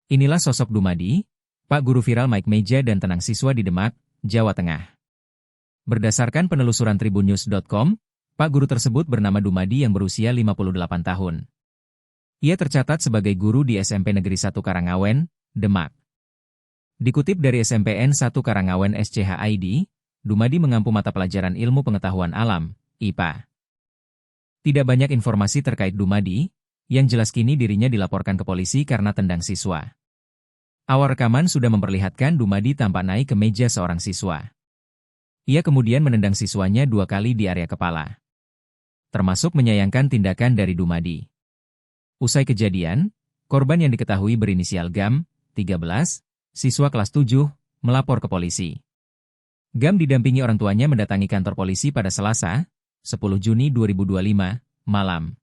Inilah sosok Dumadi, Pak Guru viral Mike Meja dan tenang siswa di Demak, Jawa Tengah. Berdasarkan penelusuran tribunnews.com, Pak Guru tersebut bernama Dumadi yang berusia 58 tahun. Ia tercatat sebagai guru di SMP Negeri 1 Karangawen, Demak. Dikutip dari SMPN 1 Karangawen SCHID, Dumadi mengampu mata pelajaran ilmu pengetahuan alam, IPA. Tidak banyak informasi terkait Dumadi, yang jelas kini dirinya dilaporkan ke polisi karena tendang siswa. Awal rekaman sudah memperlihatkan Dumadi tampak naik ke meja seorang siswa. Ia kemudian menendang siswanya 2 kali di area kepala. Termasuk menyayangkan tindakan dari Dumadi. Usai kejadian, korban yang diketahui berinisial GAM, 13, siswa kelas 7, melapor ke polisi. GAM didampingi orang tuanya mendatangi kantor polisi pada Selasa, 10 Juni 2025, malam.